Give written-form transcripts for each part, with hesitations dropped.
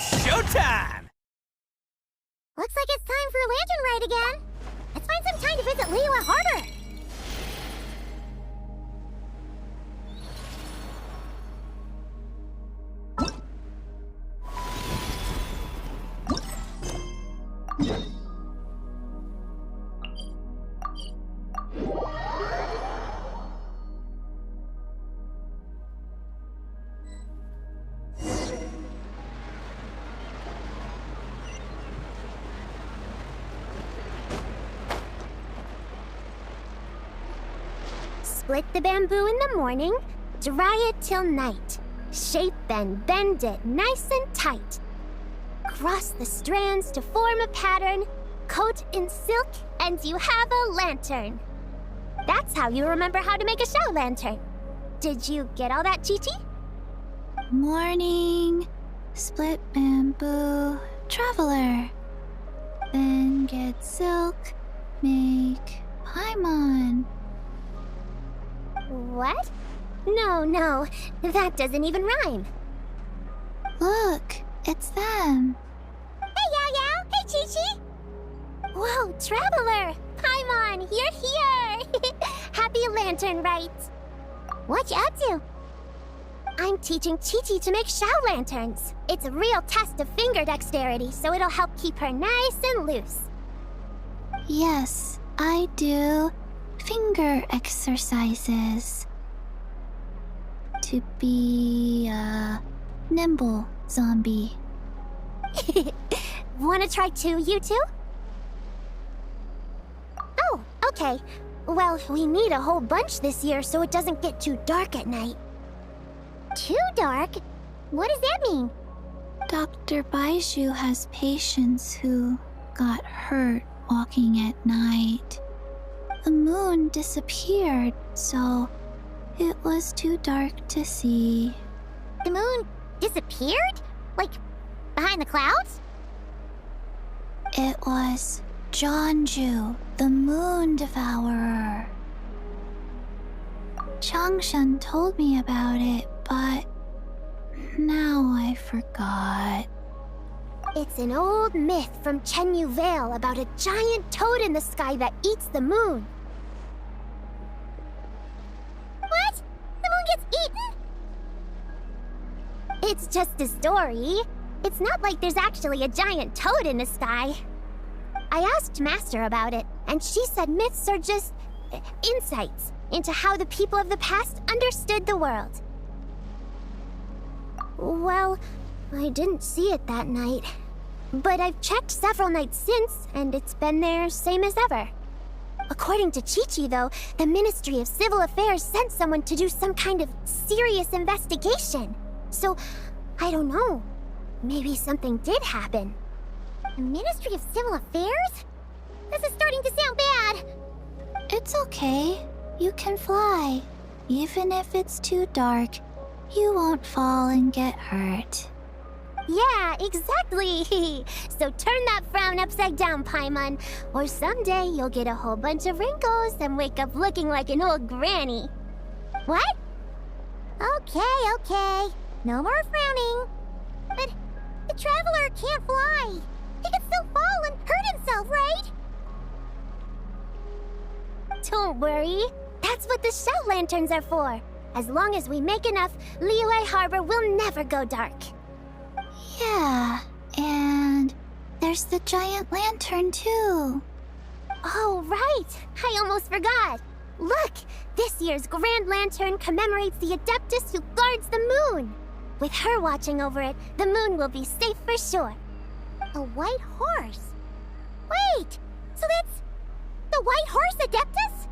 It's showtime! Looks like it's time for a lantern ride again. Let's find some time to visit Liyue Harbor. Split the bamboo in the morning, dry it till night. Shape and bend it nice and tight. Cross the strands to form a pattern, coat in silk, and you have a lantern. That's how you remember how to make a shell lantern. Did you get all that, Chi-Chi? Morning, split bamboo, traveler. Then get silk, make paimon. What? No, that doesn't even rhyme. Look, it's them. Hey, Yao Yao! Hey, Chi-Chi! Whoa, Traveler! Paimon, you're here! Happy lantern rites! What you up to? I'm teaching Chi-Chi to make shell lanterns. It's a real test of finger dexterity, so it'll help keep her nice and loose. Yes, I do finger exercises. To be a nimble zombie. Wanna try too, you two? Oh, okay. Well, we need a whole bunch this year so it doesn't get too dark at night. Too dark? What does that mean? Dr. Baizhu has patients who got hurt walking at night. The moon disappeared, so it was too dark to see. The moon disappeared? Like, behind the clouds? It was Jeonju, the moon devourer. Changshan told me about it, but now I forgot. It's an old myth from Chenyu Vale about a giant toad in the sky that eats the moon. What? The moon gets eaten? It's just a story. It's not like there's actually a giant toad in the sky. I asked Master about it, and she said myths are just insights into how the people of the past understood the world. Well, I didn't see it that night. But I've checked several nights since, and it's been there same as ever. According to Chi-Chi, though, the Ministry of Civil Affairs sent someone to do some kind of serious investigation. So, I don't know. Maybe something did happen. The Ministry of Civil Affairs? This is starting to sound bad. It's okay. You can fly. Even if it's too dark, you won't fall and get hurt. Yeah, exactly. So turn that frown upside down, Paimon, or someday you'll get a whole bunch of wrinkles and wake up looking like an old granny. What? Okay. No more frowning. But the Traveler can't fly. He could still fall and hurt himself, right? Don't worry. That's what the shell lanterns are for. As long as we make enough, Liyue Harbor will never go dark. Yeah, and there's the giant lantern too. Oh, right! I almost forgot! Look! This year's Grand Lantern commemorates the Adeptus who guards the moon! With her watching over it, the moon will be safe for sure. A white horse? Wait! So that's the White Horse Adeptus?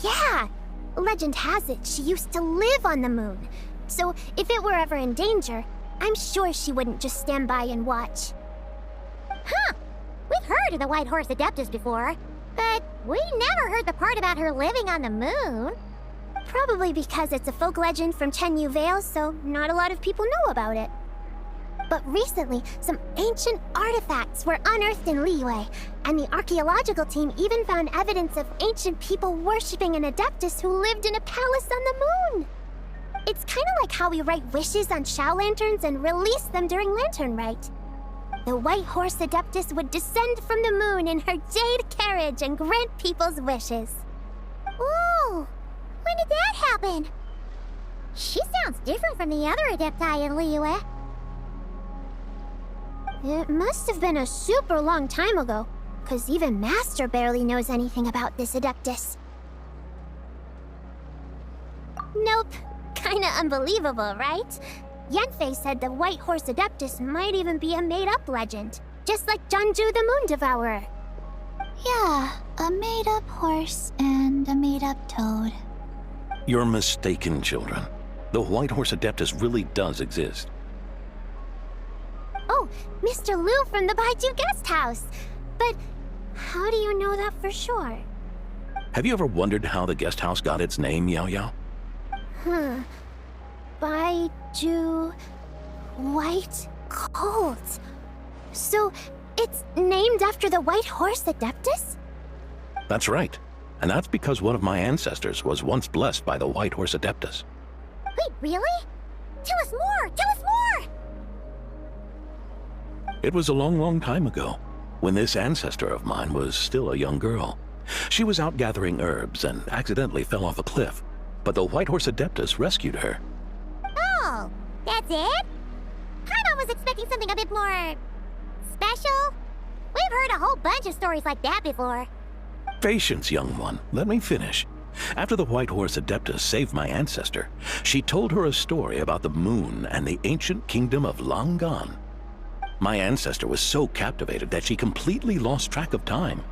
Yeah! Legend has it she used to live on the moon. So if it were ever in danger, I'm sure she wouldn't just stand by and watch. Huh! We've heard of the White Horse Adeptus before, but we never heard the part about her living on the moon. Probably because it's a folk legend from Chenyu Vale, so not a lot of people know about it. But recently, some ancient artifacts were unearthed in Liyue, and the archaeological team even found evidence of ancient people worshipping an Adeptus who lived in a palace on the moon. It's kind of like how we write wishes on Shao lanterns and release them during Lanternlit. The White Horse Adeptus would descend from the moon in her jade carriage and grant people's wishes. Ooh, when did that happen? She sounds different from the other Adepti in Liyue. It must have been a super long time ago, because even Master barely knows anything about this Adeptus. Nope. Kinda unbelievable, right? Yanfei said the White Horse Adeptus might even be a made-up legend, just like Jeonju the Moon Devourer. Yeah, a made-up horse and a made-up toad. You're mistaken, children. The White Horse Adeptus really does exist. Oh, Mr. Liu from the Baiju Guest House! But how do you know that for sure? Have you ever wondered how the guest house got its name, Yao Yao? Baiju... White Colt. So, it's named after the White Horse Adeptus? That's right. And that's because one of my ancestors was once blessed by the White Horse Adeptus. Wait, really? Tell us more! Tell us more! It was a long, long time ago, when this ancestor of mine was still a young girl. She was out gathering herbs and accidentally fell off a cliff, but the White Horse Adeptus rescued her. Oh, that's it? Paimon was expecting something a bit more... special? We've heard a whole bunch of stories like that before. Patience, young one. Let me finish. After the White Horse Adeptus saved my ancestor, she told her a story about the moon and the ancient kingdom of Langan. My ancestor was so captivated that she completely lost track of time.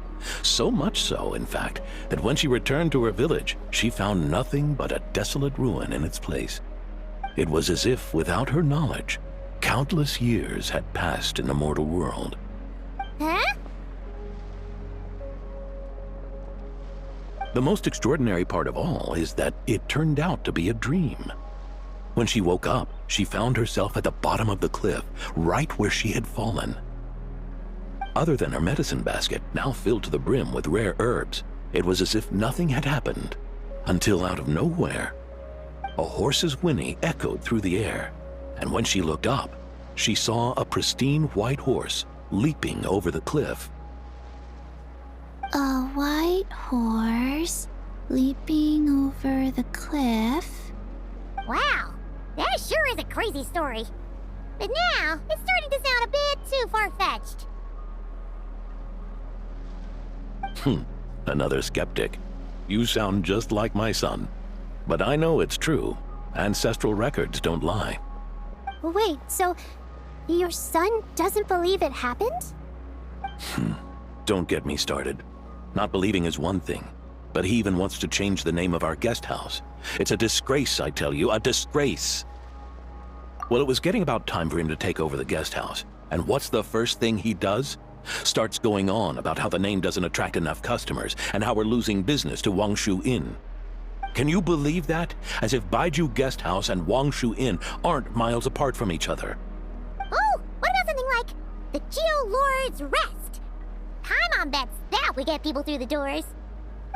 So much so, in fact, that when she returned to her village, she found nothing but a desolate ruin in its place. It was as if, without her knowledge, countless years had passed in the mortal world. Huh? The most extraordinary part of all is that it turned out to be a dream. When she woke up, she found herself at the bottom of the cliff, right where she had fallen. Other than her medicine basket, now filled to the brim with rare herbs, it was as if nothing had happened, until out of nowhere, a horse's whinny echoed through the air, and when she looked up, she saw a pristine white horse leaping over the cliff. A white horse leaping over the cliff? Wow, that sure is a crazy story. But now, it's starting to sound a bit too far-fetched. Another skeptic. You sound just like my son. But I know it's true. Ancestral records don't lie. Wait, so your son doesn't believe it happened? Don't get me started. Not believing is one thing, but he even wants to change the name of our guest house. It's a disgrace, I tell you, a disgrace. Well, it was getting about time for him to take over the guest house. And what's the first thing he does? Starts going on about how the name doesn't attract enough customers and how we're losing business to Wangshu Inn. Can you believe that? As if Baiju Guest House and Wangshu Inn aren't miles apart from each other. Oh, what about something like the Geo Lord's Rest? Paimon bets that we get people through the doors.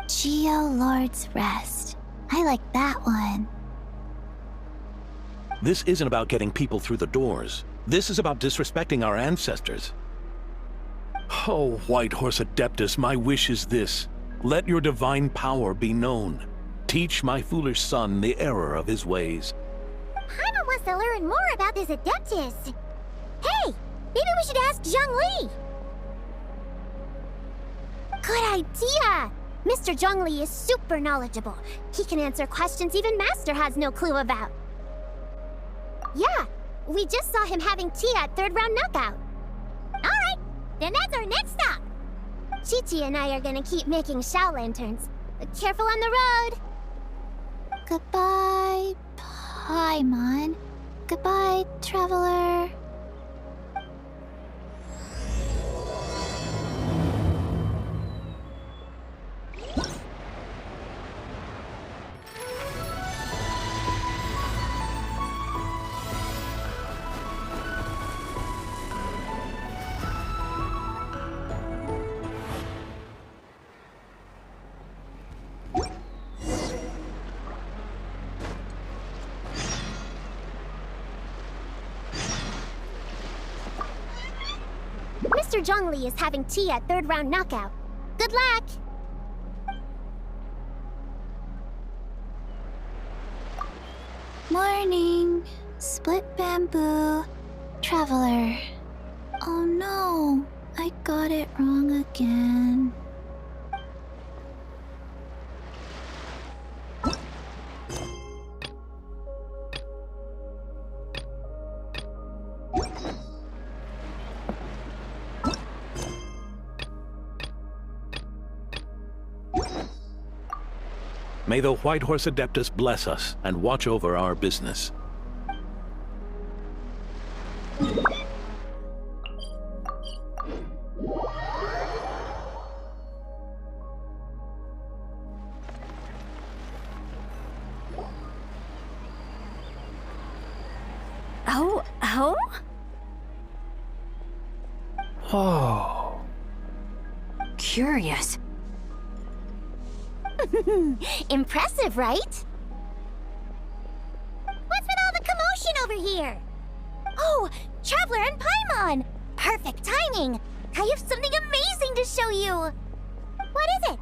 Geo Lord's Rest. I like that one. This isn't about getting people through the doors. This is about disrespecting our ancestors. Oh, White Horse Adeptus, my wish is this. Let your divine power be known. Teach my foolish son the error of his ways. Paimon wants to learn more about this Adeptus. Hey, maybe we should ask Zhongli. Good idea! Mr. Zhongli is super knowledgeable. He can answer questions even Master has no clue about. Yeah, we just saw him having tea at third round knockout. Alright, then that's our next stop. Chi-Chi and I are gonna keep making Shao lanterns. But careful on the road. Goodbye, Paimon. Goodbye, traveler. Master Zhongli is having tea at third round knockout. Good luck! Morning. Split bamboo. Traveler. Oh no, I got it wrong again. May the White Horse Adeptus bless us and watch over our business. Oh? Oh. Curious. Impressive, right? What's with all the commotion over here? Oh, Traveler and Paimon! Perfect timing! I have something amazing to show you! What is it?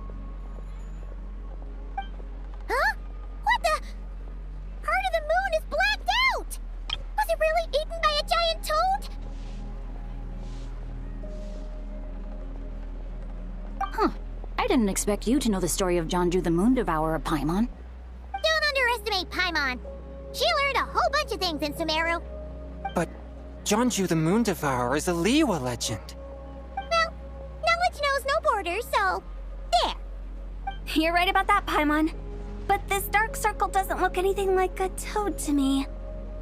Huh? What the? Part of the moon is blacked out! Was it really eaten by a giant toad? Huh. I didn't expect you to know the story of Jonju the Moon Devourer, Paimon. Don't underestimate Paimon. She learned a whole bunch of things in Sumeru. But Jonju the Moon Devourer is a Liyue legend. Well, knowledge knows no borders, so there. You're right about that, Paimon. But this dark circle doesn't look anything like a toad to me.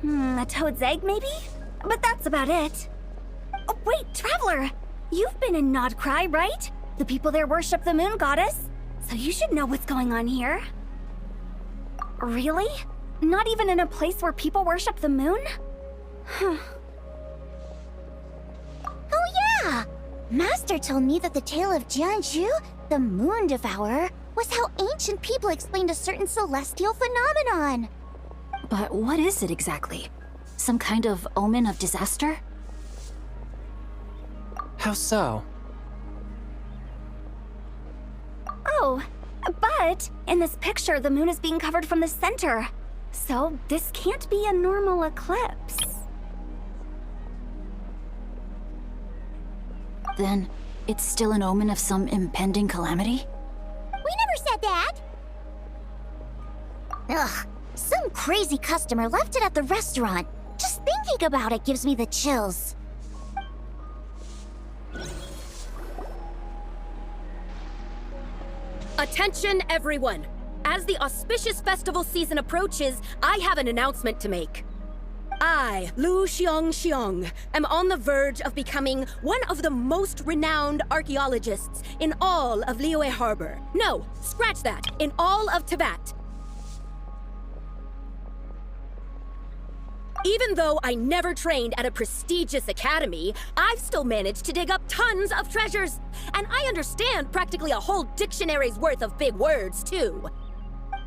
A toad's egg, maybe? But that's about it. Oh, wait, Traveler! You've been in Nodcry, right? The people there worship the moon goddess, so you should know what's going on here. Really? Not even in a place where people worship the moon? Oh yeah! Master told me that the tale of Jianzhu, the Moon Devourer, was how ancient people explained a certain celestial phenomenon. But what is it exactly? Some kind of omen of disaster? How so? Oh, but in this picture, the moon is being covered from the center. So this can't be a normal eclipse. Then it's still an omen of some impending calamity? We never said that! Ugh, some crazy customer left it at the restaurant. Just thinking about it gives me the chills. Attention, everyone! As the auspicious festival season approaches, I have an announcement to make. I, Lu Xiong, am on the verge of becoming one of the most renowned archaeologists in all of Liyue Harbor. No, scratch that, in all of Tibet. Even though I never trained at a prestigious academy, I've still managed to dig up tons of treasures. And I understand practically a whole dictionary's worth of big words, too.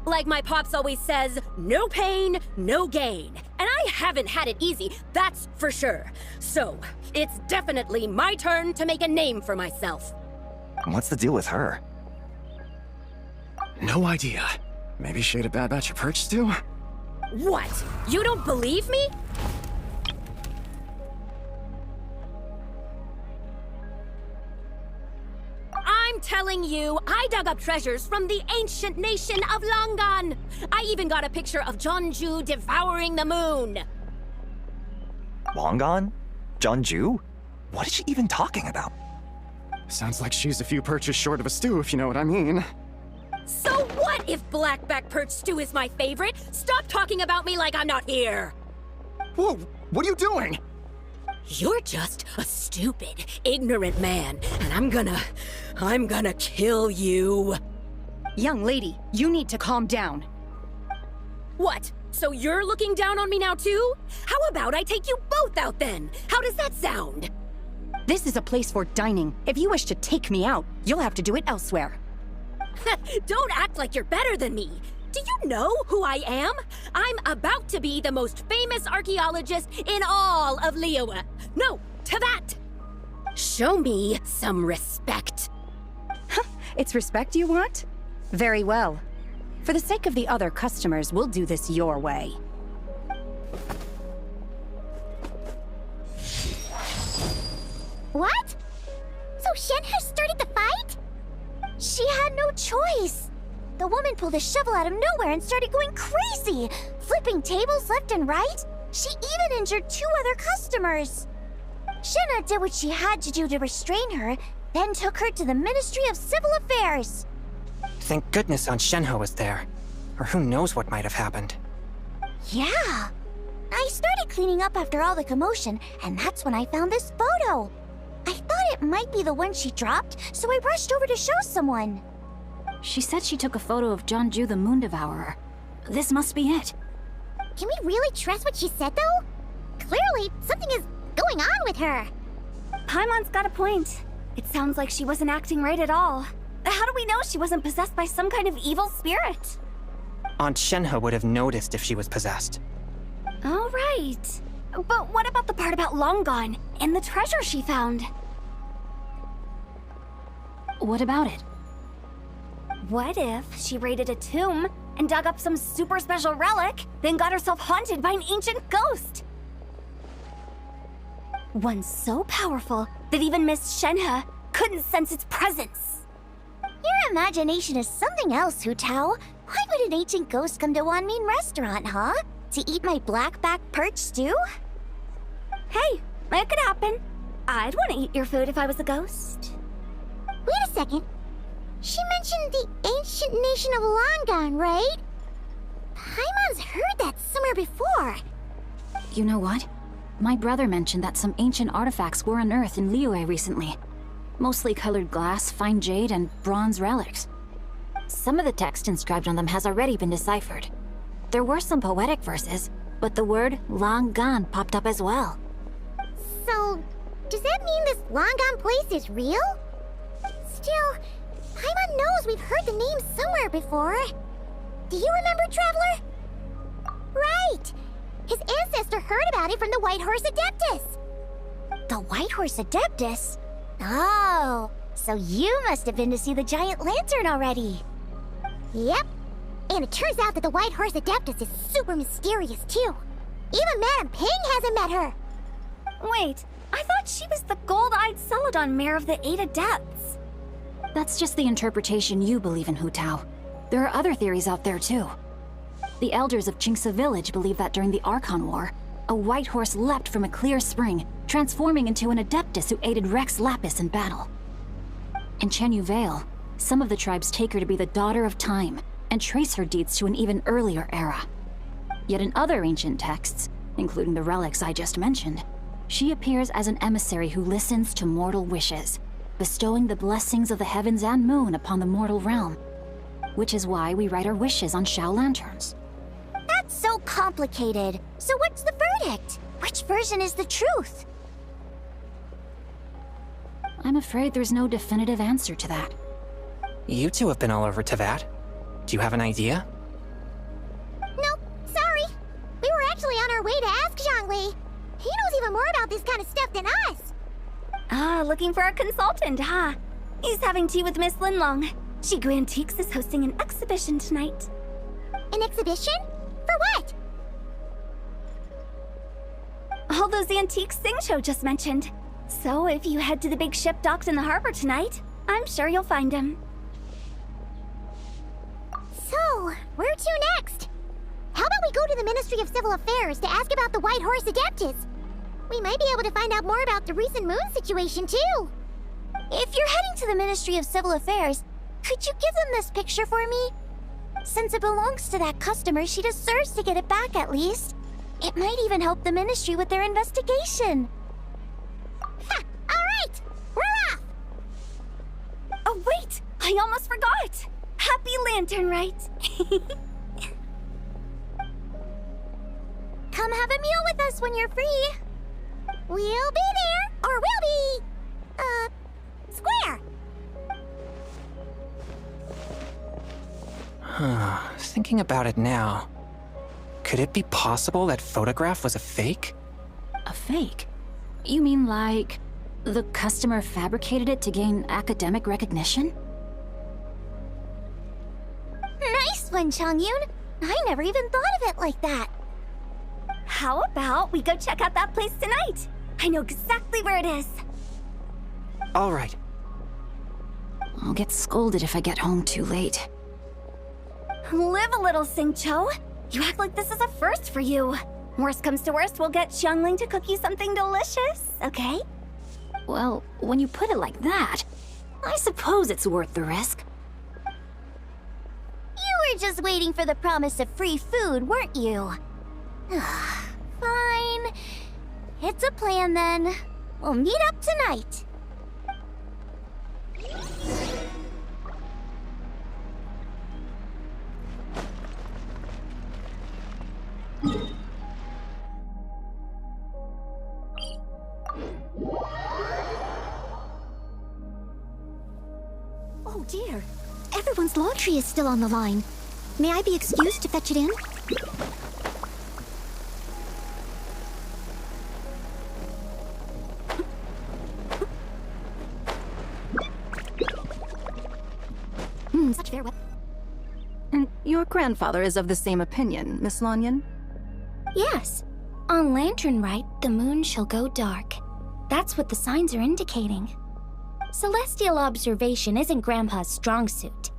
Like my pops always says, no pain, no gain. And I haven't had it easy, that's for sure. So, it's definitely my turn to make a name for myself. What's the deal with her? No idea. Maybe she had a bad batch of perch stew? What? You don't believe me? I'm telling you, I dug up treasures from the ancient nation of Langan. I even got a picture of Jonju devouring the moon. Longon? Jonju? What is she even talking about? Sounds like she's a few perches short of a stew, if you know what I mean. So what if blackback perch stew is my favorite? Stop talking about me like I'm not here. Whoa, what are you doing? You're just a stupid, ignorant man, and I'm gonna kill you. Young lady, you need to calm down. What? So you're looking down on me now too? How about I take you both out then? How does that sound? This is a place for dining. If you wish to take me out, you'll have to do it elsewhere. Don't act like you're better than me. Do you know who I am? I'm about to be the most famous archaeologist in all of Liyue. No, Tibet! Show me some respect. It's respect you want? Very well. For the sake of the other customers, we'll do this your way. What? So Shenhe started the fight? She had no choice. The woman pulled a shovel out of nowhere and started going crazy, flipping tables left and right. She even injured 2 other customers. Shenhe did what she had to do to restrain her, then took her to the Ministry of Civil Affairs. Thank goodness Aunt Shenhe was there. Or who knows what might have happened. Yeah. I started cleaning up after all the commotion, and that's when I found this photo. I thought it might be the one she dropped, so I rushed over to show someone. She said she took a photo of Jeonju the Moon Devourer. This must be it. Can we really trust what she said, though? Clearly, something is going on with her. Paimon's got a point. It sounds like she wasn't acting right at all. How do we know she wasn't possessed by some kind of evil spirit? Aunt Shenhe would have noticed if she was possessed. All right. But what about the part about Long Gone and the treasure she found? What about it? What if she raided a tomb and dug up some super special relic, then got herself haunted by an ancient ghost? One so powerful that even Miss Shenhe couldn't sense its presence. Your imagination is something else, Hu Tao. Why would an ancient ghost come to Wanmin restaurant, huh? To eat my blackback perch stew? Hey, it could happen. I'd want to eat your food if I was a ghost. Wait a second. She mentioned the ancient nation of Longon, right? Paimon's heard that somewhere before. You know what? My brother mentioned that some ancient artifacts were unearthed in Liyue recently. Mostly colored glass, fine jade, and bronze relics. Some of the text inscribed on them has already been deciphered. There were some poetic verses, but the word long gone popped up as well. So, does that mean this Longon place is real? Still, Paimon knows we've heard the name somewhere before. Do you remember, Traveler? Right! His ancestor heard about it from the White Horse Adeptus. The White Horse Adeptus? Oh, so you must have been to see the giant lantern already. Yep. And it turns out that the White Horse Adeptus is super mysterious, too. Even Madame Ping hasn't met her. Wait, I thought she was the gold-eyed Celadon Mare of the 8 Adepts. That's just the interpretation you believe in, Hu Tao. There are other theories out there, too. The elders of Jingsa Village believe that during the Archon War, a white horse leapt from a clear spring, transforming into an Adeptus who aided Rex Lapis in battle. In Chenyu Vale, some of the tribes take her to be the Daughter of Time, and trace her deeds to an even earlier era. Yet in other ancient texts, including the relics I just mentioned, she appears as an emissary who listens to mortal wishes, bestowing the blessings of the heavens and moon upon the mortal realm. Which is why we write our wishes on Shao lanterns. That's so complicated. So what's the verdict? Which version is the truth? I'm afraid there's no definitive answer to that. You two have been all over Tevat. Do you have an idea? Nope, sorry. We were actually on our way to ask Zhongli. He knows even more about this kind of stuff than us. Ah, looking for a consultant, huh? He's having tea with Miss Linlong. Shigu Antiques is hosting an exhibition tonight. An exhibition? For what? All those antiques Sing just mentioned. So if you head to the big ship docked in the harbor tonight, I'm sure you'll find him. So, where to next? How about we go to the Ministry of Civil Affairs to ask about the White Horse Adeptus? We might be able to find out more about the recent moon situation, too. If you're heading to the Ministry of Civil Affairs, could you give them this picture for me? Since it belongs to that customer, she deserves to get it back at least. It might even help the Ministry with their investigation. Ha! Alright! We're off! Oh wait! I almost forgot! Happy Lantern, right? Come have a meal with us when you're free. We'll be there, or we'll be... square. Thinking about it now, could it be possible that photograph was a fake? A fake? You mean like The customer fabricated it to gain academic recognition? Nice one, Changyun. I never even thought of it like that. How about we go check out that place tonight? I know exactly where it is. All right. I'll get scolded if I get home too late. Live a little, Singcho. You act like this is a first for you. Worst comes to worst, we'll get Xiangling to cook you something delicious, okay? Well, when you put it like that, I suppose it's worth the risk. You were just waiting for the promise of free food, weren't you? Fine. It's a plan then. We'll meet up tonight. Oh dear. Everyone's laundry is still on the line. May I be excused to fetch it in? Such fair weather. And your grandfather is of the same opinion, Miss Lanyan? Yes. On Lanternlit, the moon shall go dark. That's what the signs are indicating. Celestial observation isn't Grandpa's strong suit,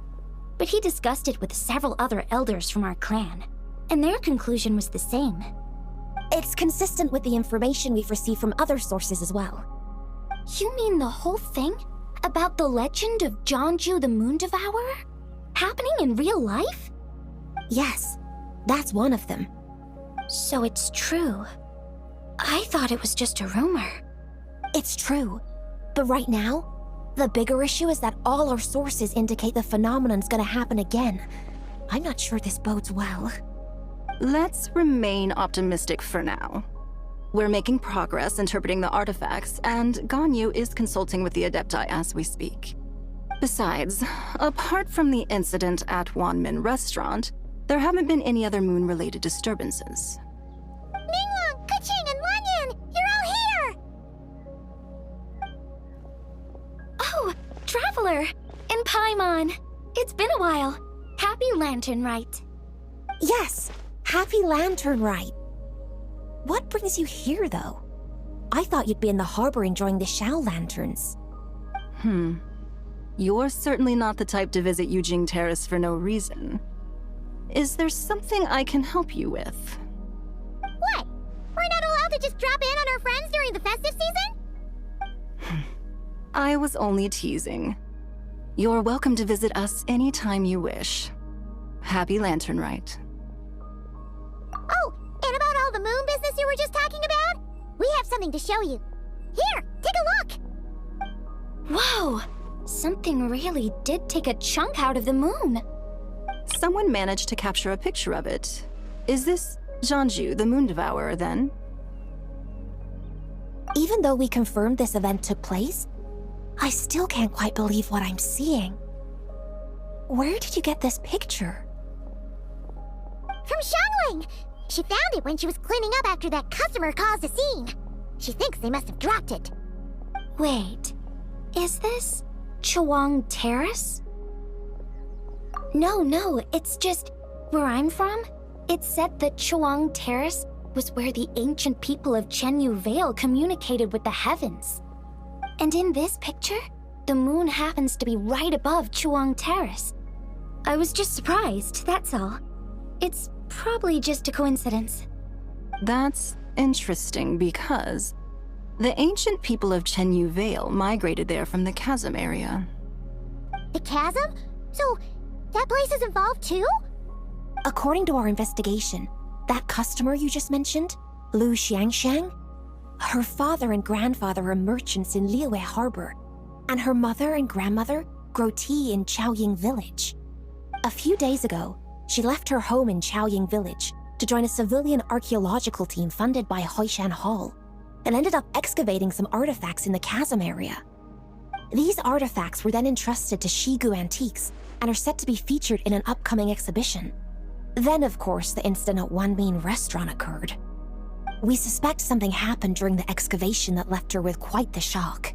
but he discussed it with several other elders from our clan, and their conclusion was the same. It's consistent with the information we've received from other sources as well. You mean the whole thing? About the legend of Jeonju the Moon Devourer? Happening in real life? Yes, that's one of them. So it's true. I thought it was just a rumor. It's true. But right now, the bigger issue is that all our sources indicate the phenomenon's gonna happen again. I'm not sure this bodes well. Let's remain optimistic for now. We're making progress interpreting the artifacts, and Ganyu is consulting with the Adepti as we speak. Besides, apart from the incident at Wanmin Restaurant, there haven't been any other moon-related disturbances. Ningguang, Keqing, and Lanyan! You're all here! Oh, Traveler! And Paimon! It's been a while. Happy Lanternlit. Yes, happy Lanternlit. What brings you here, though? I thought you'd be in the harbor enjoying the Shao lanterns. You're certainly not the type to visit Yujing Terrace for no reason. Is there something I can help you with? What? We're not allowed to just drop in on our friends during the festive season? I was only teasing. You're welcome to visit us anytime you wish. Happy Lanternlit. Oh, and about all the moon business you were just talking about? We have something to show you. Here, take a look! Whoa! Something really did take a chunk out of the moon. Someone managed to capture a picture of it. Is this Jeonju, the Moon Devourer, then? Even though we confirmed this event took place, I still can't quite believe what I'm seeing. Where did you get this picture? From Xiangling! She found it when she was cleaning up after that customer caused a scene. She thinks they must have dropped it. Wait, is this Chuang Terrace? No, it's just where I'm from. It said that Chuang Terrace was where the ancient people of Chenyu Vale communicated with the heavens. And in this picture, the moon happens to be right above Chuang Terrace. I was just surprised, that's all. It's probably just a coincidence. That's interesting because the ancient people of Chenyu Vale migrated there from the chasm area. The chasm? So, that place is involved too? According to our investigation, that customer you just mentioned, Lu Xiangxiang, her father and grandfather are merchants in Liyue Harbor, and her mother and grandmother grow tea in Chaoying Village. A few days ago, she left her home in Chaoying Village to join a civilian archaeological team funded by Hoishan Hall, and ended up excavating some artifacts in the chasm area. These artifacts were then entrusted to Shigu Antiques and are set to be featured in an upcoming exhibition. Then, of course, the incident at Wanmin Restaurant occurred. We suspect something happened during the excavation that left her with quite the shock.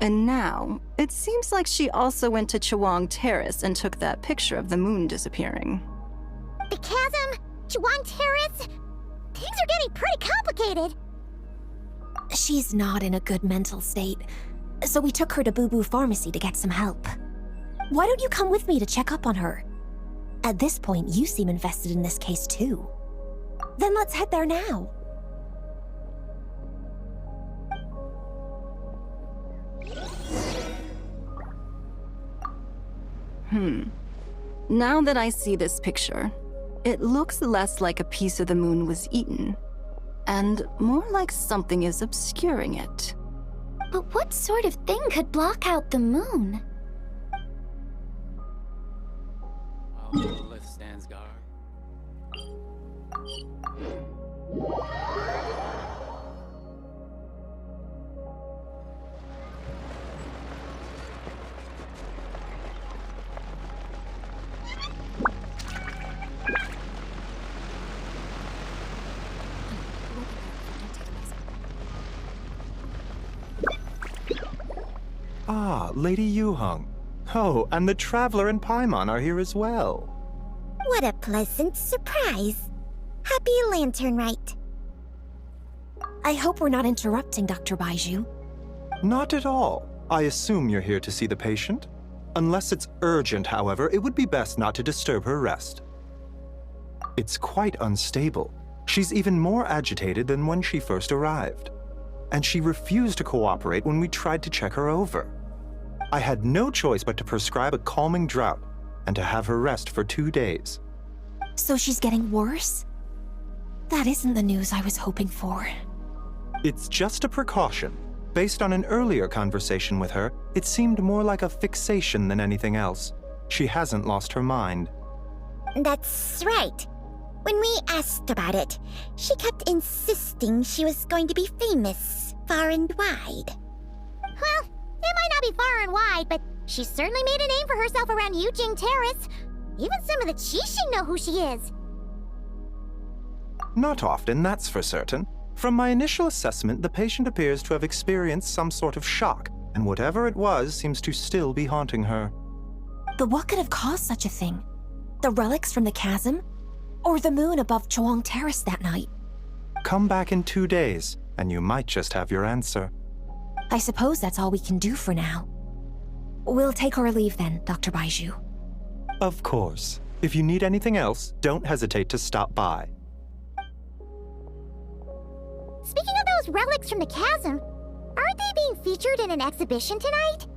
And now, it seems like she also went to Chawang Terrace and took that picture of the moon disappearing. The chasm? Chawang Terrace? Things are getting pretty complicated. She's not in a good mental state, so we took her to Boo Boo Pharmacy to get some help. Why don't you come with me to check up on her? At this point, you seem invested in this case too. Then let's head there now. Now that I see this picture, it looks less like a piece of the moon was eaten, and more like something is obscuring it. But what sort of thing could block out the moon? Lilith stands guard. Ah, Lady Yuheng. Oh, and the Traveler and Paimon are here as well. What a pleasant surprise. Happy Lanternlit. I hope we're not interrupting, Dr. Baiju. Not at all. I assume you're here to see the patient. Unless it's urgent, however, it would be best not to disturb her rest. It's quite unstable. She's even more agitated than when she first arrived. And she refused to cooperate when we tried to check her over. I had no choice but to prescribe a calming draught and to have her rest for 2 days. So she's getting worse? That isn't the news I was hoping for. It's just a precaution. Based on an earlier conversation with her, it seemed more like a fixation than anything else. She hasn't lost her mind. That's right. When we asked about it, she kept insisting she was going to be famous, far and wide. Well, it might not be far and wide, but she certainly made a name for herself around Yujing Terrace. Even some of the Qixing know who she is. Not often, that's for certain. From my initial assessment, the patient appears to have experienced some sort of shock, and whatever it was seems to still be haunting her. But what could have caused such a thing? The relics from the chasm? Or the moon above Chawang Terrace that night? Come back in 2 days, and you might just have your answer. I suppose that's all we can do for now. We'll take our leave then, Dr. Baiju. Of course. If you need anything else, don't hesitate to stop by. Speaking of those relics from the chasm, aren't they being featured in an exhibition tonight?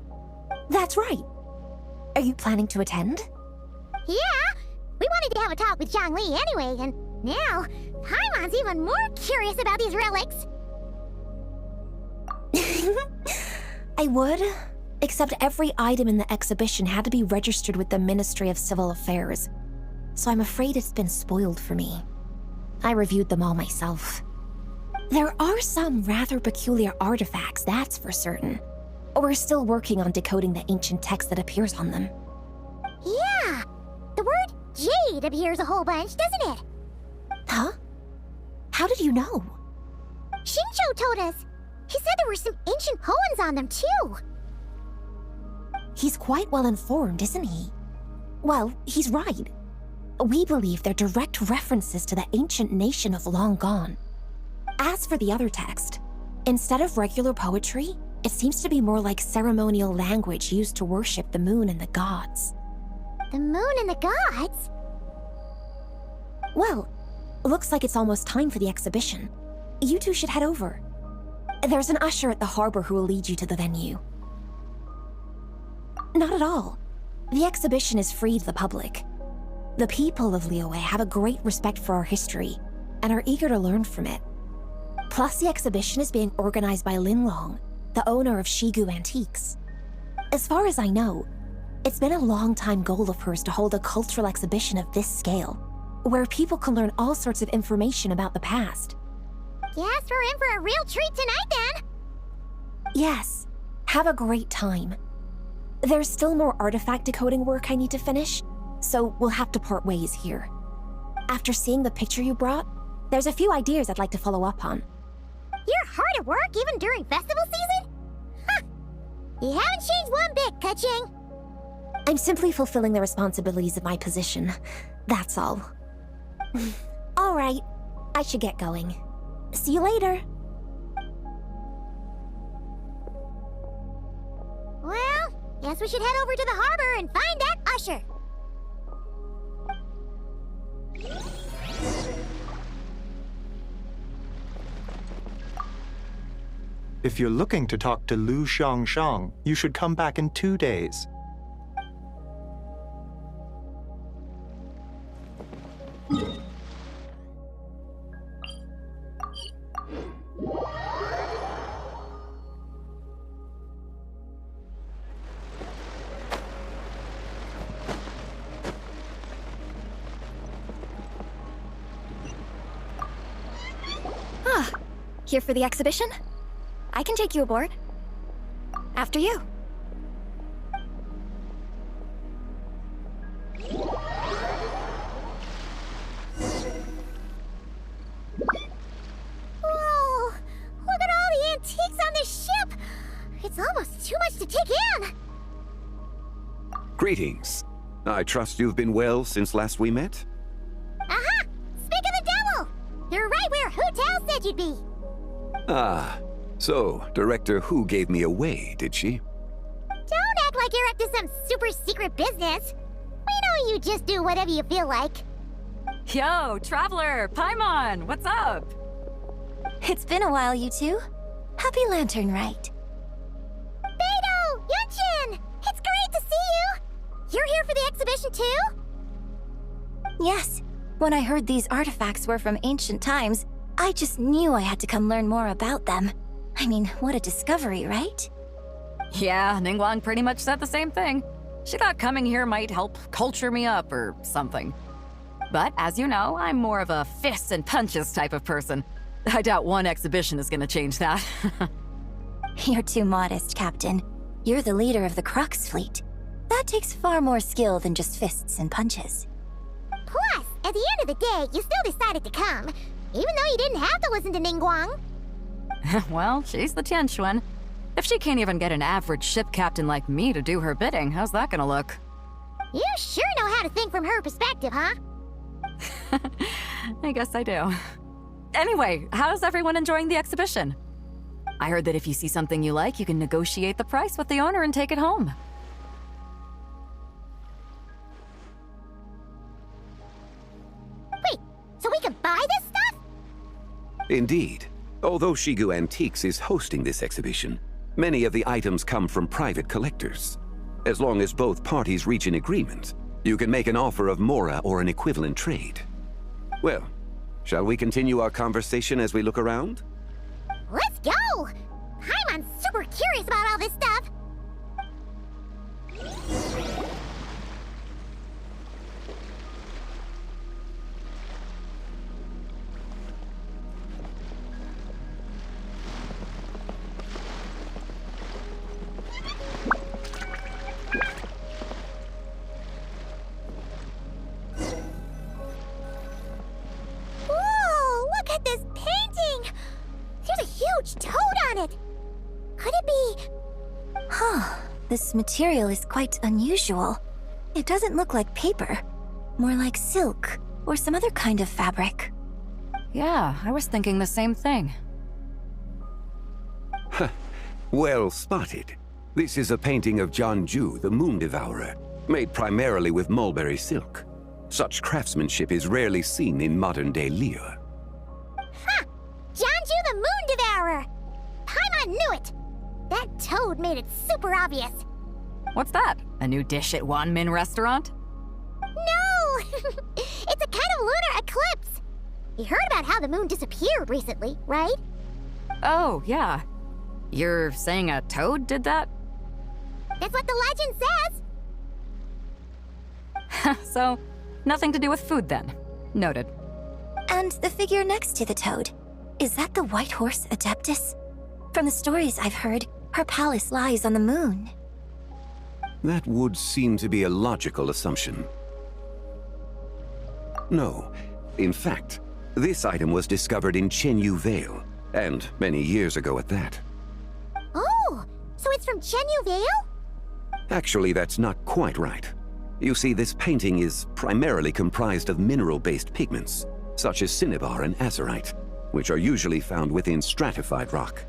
That's right. Are you planning to attend? Yeah! We wanted to have a talk with Zhangli anyway, and now Paimon's even more curious about these relics. I would, except every item in the exhibition had to be registered with the Ministry of Civil Affairs, so I'm afraid it's been spoiled for me. I reviewed them all myself. There are some rather peculiar artifacts, that's for certain. We're still working on decoding the ancient text that appears on them. Yeah! The word jade appears a whole bunch, doesn't it? Huh? How did you know? Shincho told us. He said there were some ancient poems on them, too. He's quite well informed, isn't he? Well, he's right. We believe they're direct references to the ancient nation of long gone. As for the other text, instead of regular poetry, it seems to be more like ceremonial language used to worship the moon and the gods. The moon and the gods? Well, looks like it's almost time for the exhibition. You two should head over. There's an usher at the harbor who will lead you to the venue. Not at all. The exhibition is free to the public. The people of Liyue have a great respect for our history and are eager to learn from it. Plus, the exhibition is being organized by Linlong, the owner of Shigu Antiques. As far as I know, it's been a long-time goal of hers to hold a cultural exhibition of this scale, where people can learn all sorts of information about the past. Guess we're in for a real treat tonight, then. Yes, have a great time. There's still more artifact decoding work I need to finish, so we'll have to part ways here. After seeing the picture you brought, there's a few ideas I'd like to follow up on. You're hard at work even during festival season? Huh. You haven't changed one bit, Keqing. I'm simply fulfilling the responsibilities of my position. That's all. All right, I should get going. See you later. Well, guess we should head over to the harbor and find that usher. If you're looking to talk to Lu Xiangshang, you should come back in 2 days. Here for the exhibition? I can take you aboard. After you. Whoa! Look at all the antiques on this ship! It's almost too much to take in! Greetings. I trust you've been well since last we met? Aha! Speak of the devil! You're right where Hu Tao said you'd be! Ah, so Director Hu gave me away, did she? Don't act like you're up to some super secret business. We know you just do whatever you feel like. Yo, Traveler, Paimon, what's up? It's been a while, you two. Happy Lanternlit. Beidou! Yunshin! It's great to see you! You're here for the exhibition too? Yes. When I heard these artifacts were from ancient times, I just knew I had to come learn more about them. I mean, what a discovery, right? Yeah, Ningguang pretty much said the same thing. She thought coming here might help culture me up or something. But as you know, I'm more of a fists and punches type of person. I doubt one exhibition is gonna change that. You're too modest, Captain. You're the leader of the Crux fleet. That takes far more skill than just fists and punches. Plus, at the end of the day, you still decided to come, even though you didn't have to listen to Ningguang. Well, she's the Tianquan. If she can't even get an average ship captain like me to do her bidding, how's that gonna look? You sure know how to think from her perspective, huh? I guess I do. Anyway, how's everyone enjoying the exhibition? I heard that if you see something you like, you can negotiate the price with the owner and take it home. Wait, so we can buy this stuff? Indeed. Although Shigu Antiques is hosting this exhibition, many of the items come from private collectors. As long as both parties reach an agreement, you can make an offer of mora or an equivalent trade. Well, shall we continue our conversation as we look around? Let's go! I'm super curious about all this stuff. Whoa, look at this painting! There's a huge toad on it! Could it be... Huh. This material is quite unusual. It doesn't look like paper. More like silk, or some other kind of fabric. Yeah, I was thinking the same thing. Well spotted. This is a painting of Jianju, the Moon Devourer, made primarily with mulberry silk. Such craftsmanship is rarely seen in modern-day Liyue. Ha! Jianju the Moon Devourer! Paimon knew it! That toad made it super obvious. What's that? A new dish at Wanmin restaurant? No! It's a kind of lunar eclipse! You heard about how the moon disappeared recently, right? Oh, yeah. You're saying a toad did that? That's what the legend says! So, nothing to do with food then. Noted. And the figure next to the toad, is that the White Horse Adeptus? From the stories I've heard, her palace lies on the moon. That would seem to be a logical assumption. No. In fact, this item was discovered in Chenyu Vale, and many years ago at that. Oh, so it's from Chenyu Vale? Actually, that's not quite right. You see, this painting is primarily comprised of mineral-based pigments, such as cinnabar and azurite, which are usually found within stratified rock.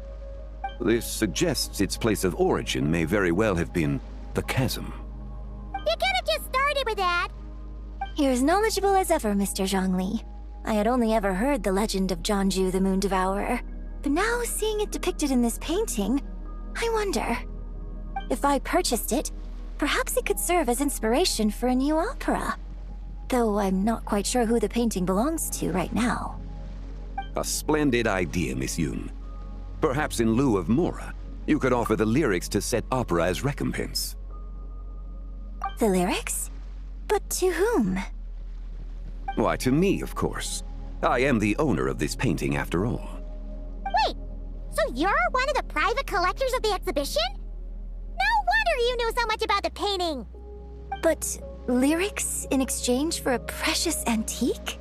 This suggests its place of origin may very well have been the chasm. You could have just started with that. You're as knowledgeable as ever, Mr. Zhongli. I had only ever heard the legend of Jianzhu the Moon Devourer, but now seeing it depicted in this painting, I wonder. If I purchased it, perhaps it could serve as inspiration for a new opera. Though I'm not quite sure who the painting belongs to right now. A splendid idea, Miss Yoon. Perhaps in lieu of Mora, you could offer the lyrics to said opera as recompense. The lyrics? But to whom? Why, to me, of course. I am the owner of this painting, after all. Wait, so you're one of the private collectors of the exhibition? No wonder you knew so much about the painting! But lyrics in exchange for a precious antique?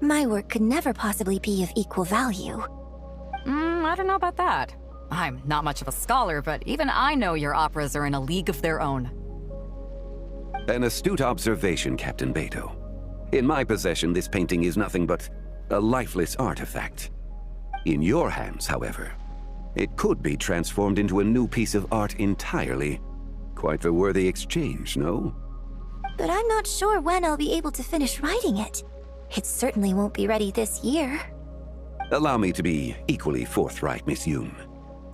My work could never possibly be of equal value. I don't know about that. I'm not much of a scholar, but even I know your operas are in a league of their own. An astute observation, Captain Beto. In my possession, this painting is nothing but a lifeless artifact. In your hands, however, it could be transformed into a new piece of art entirely. Quite the worthy exchange, no? But I'm not sure when I'll be able to finish writing it. It certainly won't be ready this year. Allow me to be equally forthright, Miss Yoon.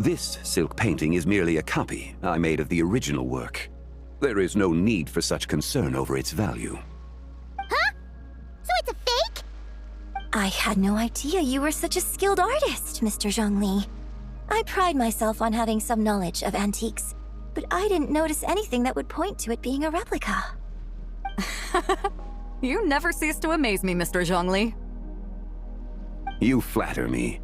This silk painting is merely a copy I made of the original work. There is no need for such concern over its value. Huh? So it's a fake? I had no idea you were such a skilled artist, Mr. Zhongli. I pride myself on having some knowledge of antiques, but I didn't notice anything that would point to it being a replica. You never cease to amaze me, Mr. Zhongli. You flatter me.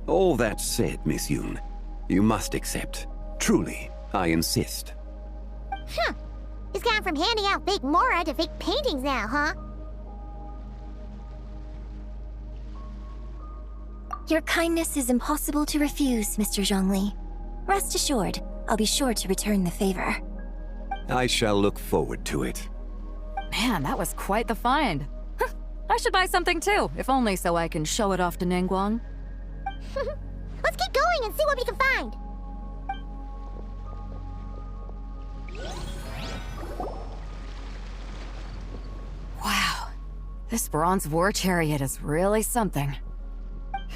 All that said, Miss Yoon, you must accept. Truly, I insist. Huh. He's gone from handing out fake Mora to fake paintings now, huh? Your kindness is impossible to refuse, Mr. Zhongli. Rest assured, I'll be sure to return the favor. I shall look forward to it. Man, that was quite the find. I should buy something too, if only so I can show it off to Ningguang. Let's keep going and see what we can find. Wow, this bronze war chariot is really something.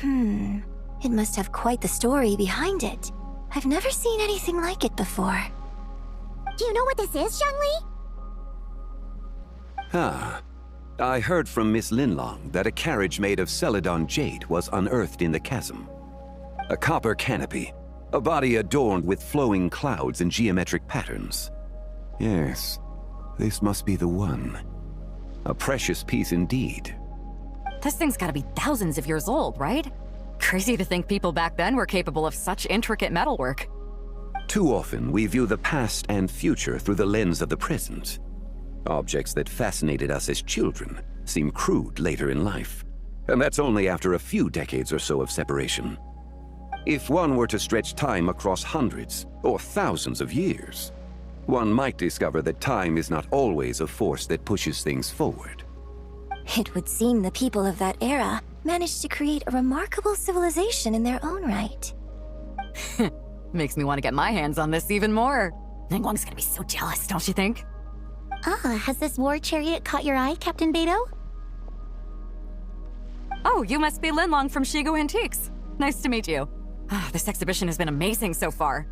It must have quite the story behind it. I've never seen anything like it before. Do you know what this is, Zhongli? Ah. I heard from Miss Linlong that a carriage made of Celadon jade was unearthed in the chasm. A copper canopy, a body adorned with flowing clouds and geometric patterns. Yes, this must be the one. A precious piece indeed. This thing's gotta be thousands of years old, right? Crazy to think people back then were capable of such intricate metalwork. Too often, we view the past and future through the lens of the present. Objects that fascinated us as children seem crude later in life. And that's only after a few decades or so of separation. If one were to stretch time across hundreds or thousands of years, one might discover that time is not always a force that pushes things forward. It would seem the people of that era managed to create a remarkable civilization in their own right. Makes me want to get my hands on this even more. Ningguang's gonna be so jealous, don't you think? Has this war chariot caught your eye, Captain Beto? Oh, you must be Linlong from Shigu Antiques. Nice to meet you. This exhibition has been amazing so far.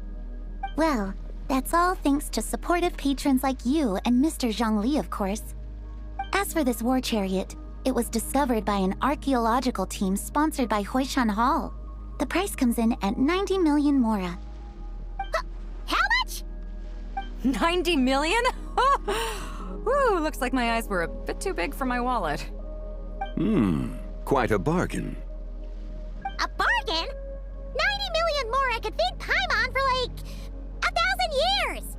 Well, that's all thanks to supportive patrons like you and Mr. Zhongli, of course. As for this war chariot, it was discovered by an archaeological team sponsored by Hoishan Hall. The price comes in at 90 million Mora. How much? 90 million? Woo, looks like my eyes were a bit too big for my wallet. Quite a bargain. A bargain? 90 million Mora could feed Paimon for like 1,000 years!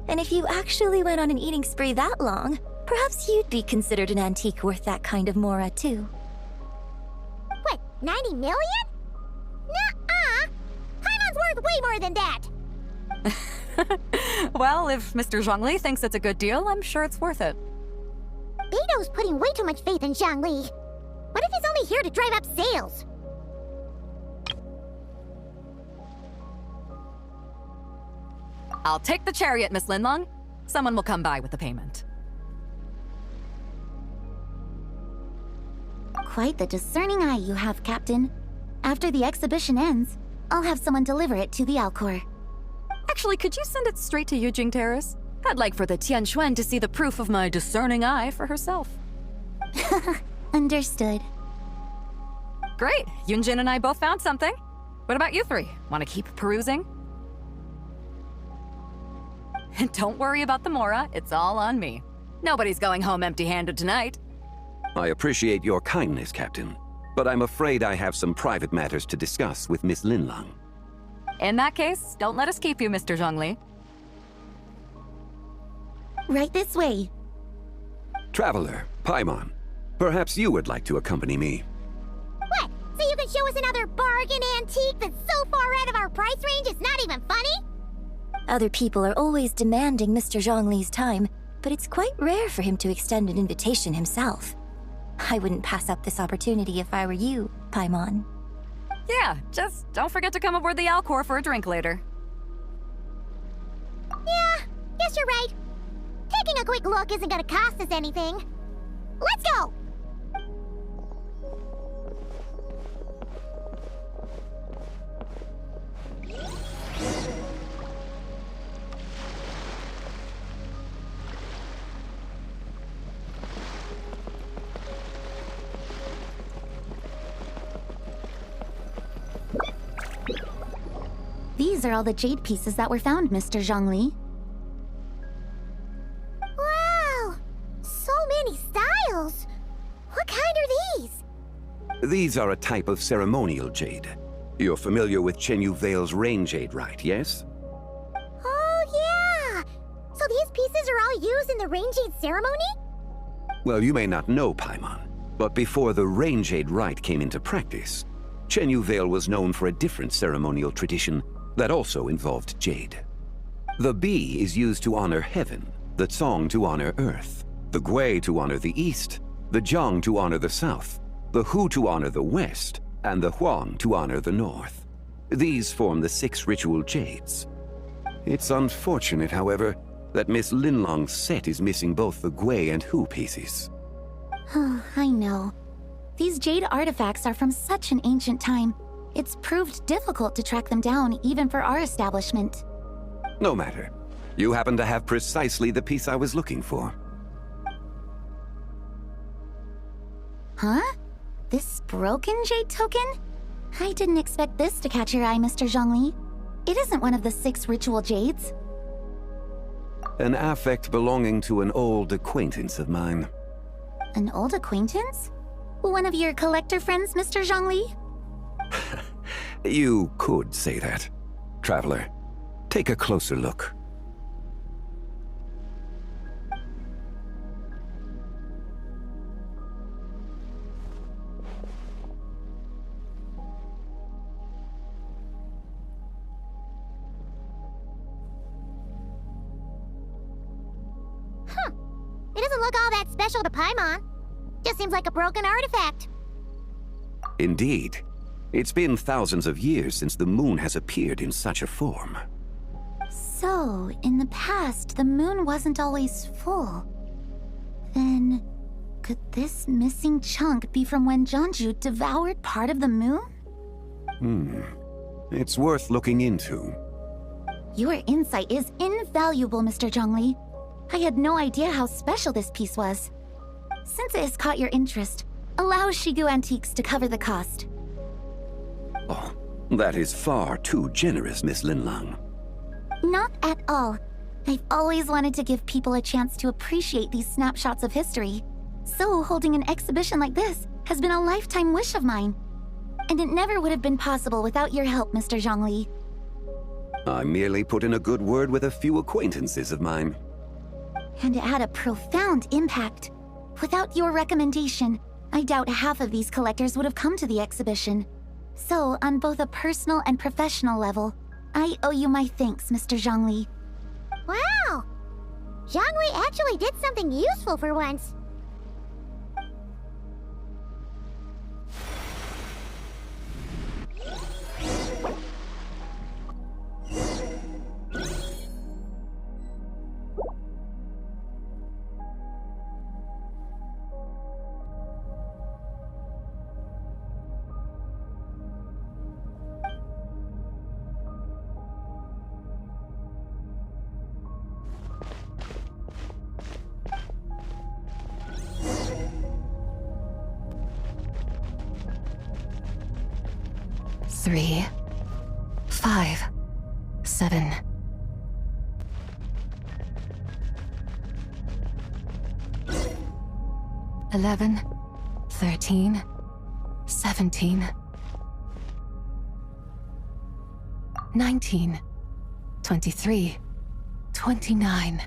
And if you actually went on an eating spree that long, perhaps you'd be considered an antique worth that kind of Mora too. What, 90 million? Nuh-uh! Paimon's worth way more than that! Well, if Mr. Zhongli thinks it's a good deal, I'm sure it's worth it. Beto's putting way too much faith in Zhongli. What if he's only here to drive up sales? I'll take the chariot, Miss Linlong. Someone will come by with the payment. Quite the discerning eye you have, Captain. After the exhibition ends, I'll have someone deliver it to the Alcor. Actually, could you send it straight to Yujing Terrace? I'd like for the Tianquan to see the proof of my discerning eye for herself. Understood. Great! Yunjin and I both found something. What about you three? Want to keep perusing? And don't worry about the Mora, it's all on me. Nobody's going home empty-handed tonight. I appreciate your kindness, Captain, but I'm afraid I have some private matters to discuss with Miss Linlong. In that case, don't let us keep you, Mr. Zhongli. Right this way. Traveler, Paimon, perhaps you would like to accompany me. What? So you can show us another bargain antique that's so far out of our price range it's not even funny? Other people are always demanding Mr. Zhongli's time, but it's quite rare for him to extend an invitation himself. I wouldn't pass up this opportunity if I were you, Paimon. Yeah, just don't forget to come aboard the Alcor for a drink later. Yeah, guess you're right. Taking a quick look isn't gonna cost us anything. Let's go! These are all the jade pieces that were found, Mr. Zhongli. Wow! So many styles! What kind are these? These are a type of ceremonial jade. You're familiar with Chenyu Vale's rain jade, right, yes? Oh, yeah! So these pieces are all used in the rain jade ceremony? Well, you may not know, Paimon, but before the rain jade rite came into practice, Chenyu Vale was known for a different ceremonial tradition that also involved jade. The Bi is used to honor heaven, the Tsong to honor earth, the Gui to honor the east, the Jiang to honor the south, the Hu to honor the west, and the Huang to honor the north. These form the 6 ritual jades. It's unfortunate, however, that Miss Linlong's set is missing both the Gui and Hu pieces. Oh, I know. These jade artifacts are from such an ancient time. It's proved difficult to track them down, even for our establishment. No matter. You happen to have precisely the piece I was looking for. Huh? This broken jade token? I didn't expect this to catch your eye, Mr. Zhongli. It isn't one of the 6 ritual jades. An affect belonging to an old acquaintance of mine. An old acquaintance? One of your collector friends, Mr. Zhongli? You could say that. Traveler, take a closer look. Huh. It doesn't look all that special to Paimon. Just seems like a broken artifact. Indeed. It's been thousands of years since the moon has appeared in such a form. So, in the past, the moon wasn't always full. Then, could this missing chunk be from when Jianzhu devoured part of the moon? It's worth looking into. Your insight is invaluable, Mr. Zhongli. I had no idea how special this piece was. Since it has caught your interest, allow Shigu Antiques to cover the cost. Oh, that is far too generous, Miss Linlong. Not at all. I've always wanted to give people a chance to appreciate these snapshots of history. So holding an exhibition like this has been a lifetime wish of mine. And it never would have been possible without your help, Mr. Zhongli. I merely put in a good word with a few acquaintances of mine. And it had a profound impact. Without your recommendation, I doubt half of these collectors would have come to the exhibition. So, on both a personal and professional level, I owe you my thanks, Mr. Zhongli. Wow! Zhongli actually did something useful for once. Three, 5, 7. $11, 13, 17, 19, 23, 29.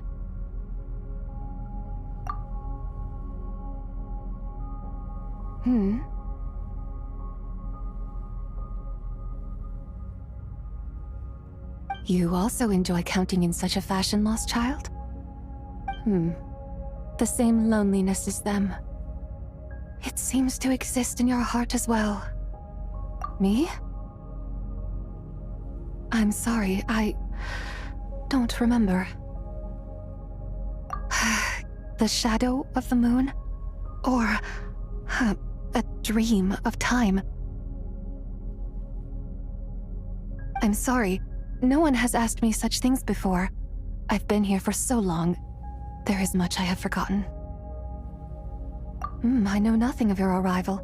You also enjoy counting in such a fashion, lost child? The same loneliness as them. It seems to exist in your heart as well. Me? I'm sorry, I don't remember. The shadow of the moon? Or a dream of time? I'm sorry. No one has asked me such things before. I've been here for so long. There is much I have forgotten. I know nothing of your arrival.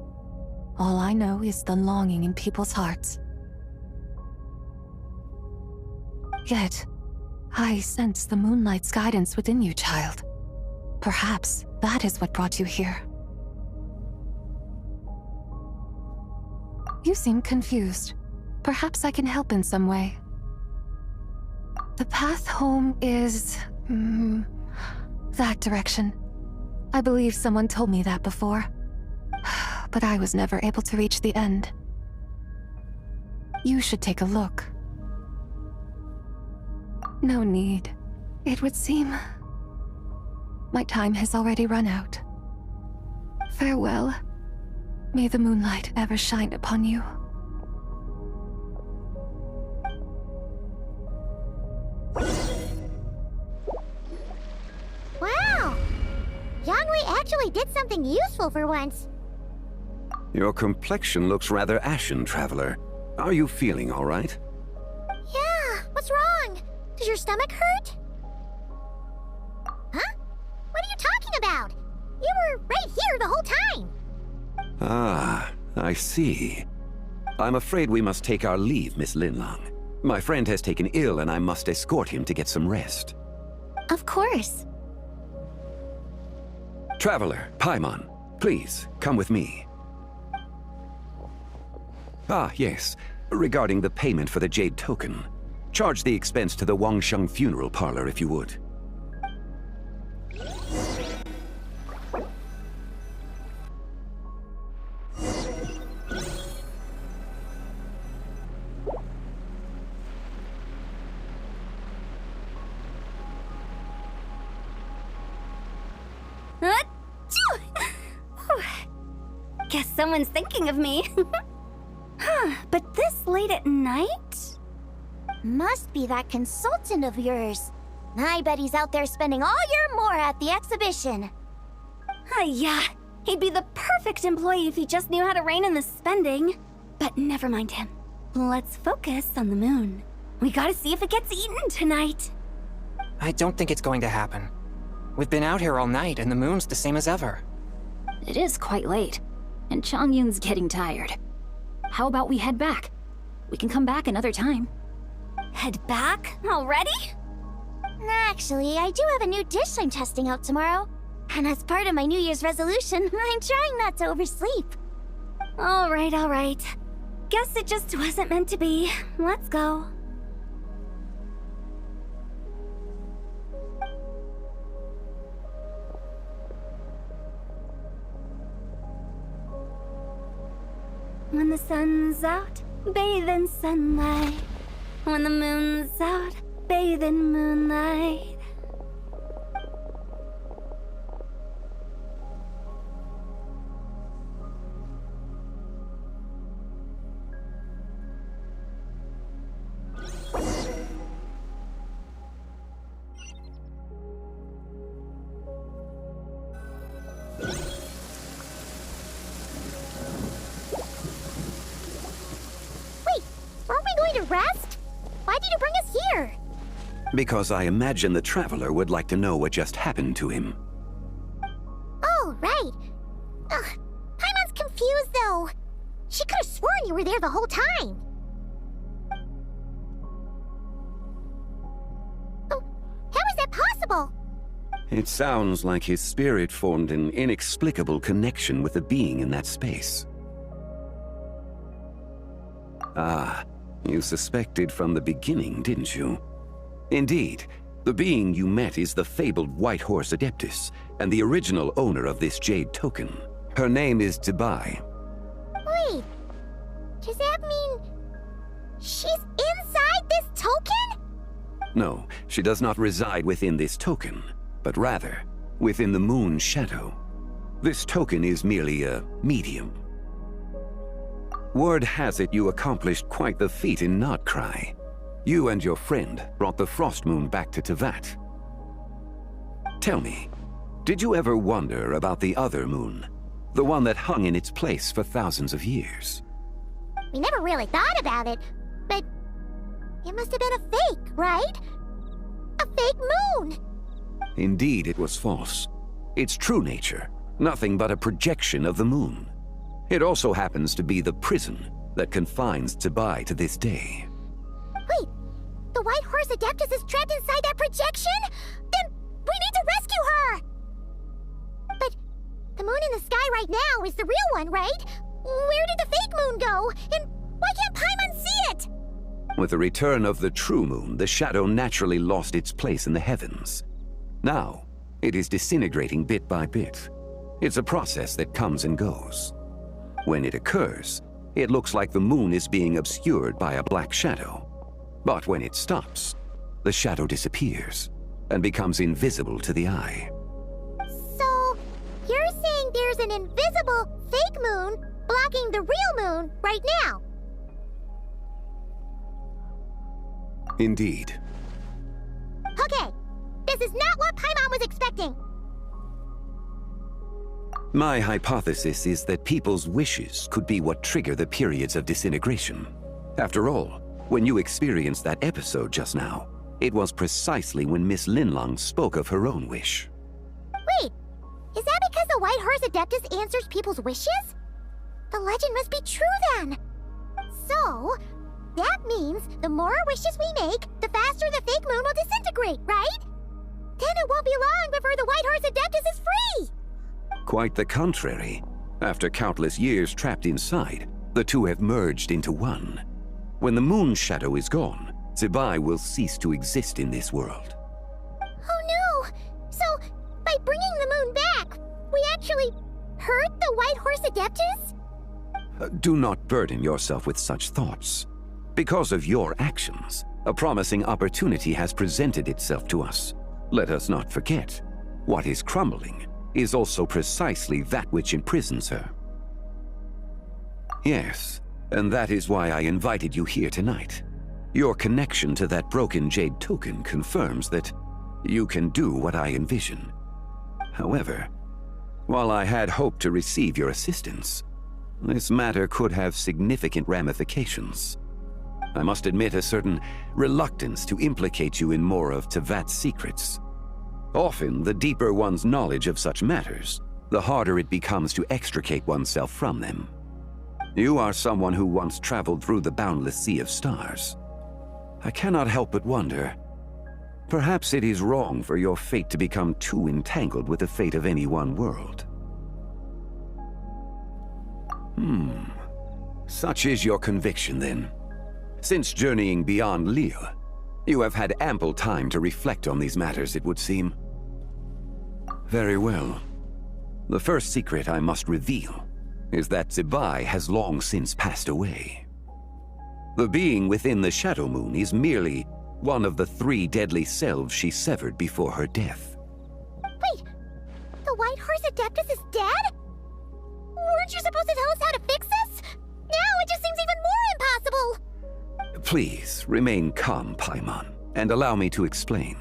All I know is the longing in people's hearts. Yet, I sense the moonlight's guidance within you, child. Perhaps that is what brought you here. You seem confused. Perhaps I can help in some way. The path home is... that direction. I believe someone told me that before. But I was never able to reach the end. You should take a look. No need. It would seem... my time has already run out. Farewell. May the moonlight ever shine upon you. Wow! Zhongli actually did something useful for once. Your complexion looks rather ashen, Traveler. Are you feeling all right? Yeah, what's wrong? Does your stomach hurt? Huh? What are you talking about? You were right here the whole time. Ah, I see. I'm afraid we must take our leave, Miss Linlang. My friend has taken ill and I must escort him to get some rest. Of course. Traveler, Paimon, please, come with me. Ah, yes. Regarding the payment for the Jade Token. Charge the expense to the Wangsheng Funeral Parlor if you would. Guess someone's thinking of me. But this late at night? Must be that consultant of yours. I bet he's out there spending all year more at the exhibition. Yeah, he'd be the perfect employee if he just knew how to rein in the spending. But never mind him. Let's focus on the moon. We gotta see if it gets eaten tonight. I don't think it's going to happen. We've been out here all night and the moon's the same as ever. It is quite late, and Chongyun's getting tired. How about we head back? We can come back another time. Head back? Already? Actually, I do have a new dish I'm testing out tomorrow. And as part of my New Year's resolution, I'm trying not to oversleep. All right. Guess it just wasn't meant to be. Let's go. When the sun's out, bathe in sunlight. when the moon's out, bathe in moonlight. Aren't we going to rest? Why did you bring us here? Because I imagine the Traveler would like to know what just happened to him. Oh, right. Ugh, Paimon's confused, though. She could have sworn you were there the whole time. Oh, how is that possible? It sounds like his spirit formed an inexplicable connection with a being in that space. Ah, you suspected from the beginning, didn't you? Indeed, the being you met is the fabled White Horse Adeptus, and the original owner of this jade token. Her name is Tibai. Wait, does that mean she's inside this token? No, she does not reside within this token, but rather within the moon's shadow. This token is merely a medium. Word has it you accomplished quite the feat in Nodcry. You and your friend brought the Frost Moon back to Tevat. Tell me, did you ever wonder about the other moon? The one that hung in its place for thousands of years? We never really thought about it, but it must have been a fake, right? A fake moon! Indeed, it was false. Its true nature, nothing but a projection of the moon. It also happens to be the prison that confines Tibai to this day. Wait, the White Horse Adeptus is trapped inside that projection? Then we need to rescue her! But the moon in the sky right now is the real one, right? Where did the fake moon go? And why can't Paimon see it? With the return of the true moon, the shadow naturally lost its place in the heavens. Now, it is disintegrating bit by bit. It's a process that comes and goes. When it occurs, it looks like the moon is being obscured by a black shadow. But when it stops, the shadow disappears and becomes invisible to the eye. So, you're saying there's an invisible fake moon blocking the real moon right now? Indeed. Okay, this is not what Paimon was expecting. My hypothesis is that people's wishes could be what trigger the periods of disintegration. After all, when you experienced that episode just now, it was precisely when Miss Linlong spoke of her own wish. Wait, is that because the White Horse Adeptus answers people's wishes? The legend must be true then. So, that means the more wishes we make, the faster the fake moon will disintegrate, right? Then it won't be long before the White Horse Adeptus is free! Quite the contrary. After countless years trapped inside, the two have merged into one. When the moon's shadow is gone, Tibai will cease to exist in this world. Oh no! So, by bringing the moon back, we actually hurt the White Horse Adeptus? Do not burden yourself with such thoughts. Because of your actions, a promising opportunity has presented itself to us. Let us not forget, what is crumbling is also precisely that which imprisons her. Yes, and that is why I invited you here tonight. Your connection to that broken jade token confirms that you can do what I envision. However, while I had hoped to receive your assistance, this matter could have significant ramifications. I must admit a certain reluctance to implicate you in more of Tevat's secrets. Often, the deeper one's knowledge of such matters, the harder it becomes to extricate oneself from them. You are someone who once traveled through the boundless sea of stars. I cannot help but wonder, perhaps it is wrong for your fate to become too entangled with the fate of any one world. Such is your conviction, then. Since journeying beyond Liyue, you have had ample time to reflect on these matters, it would seem. Very well. The first secret I must reveal is that Tibai has long since passed away. The being within the Shadow Moon is merely one of the 3 deadly selves she severed before her death. Wait, the White Horse Adeptus is dead? Weren't you supposed to tell us how to fix this? Now it just seems even more impossible! Please, remain calm, Paimon, and allow me to explain.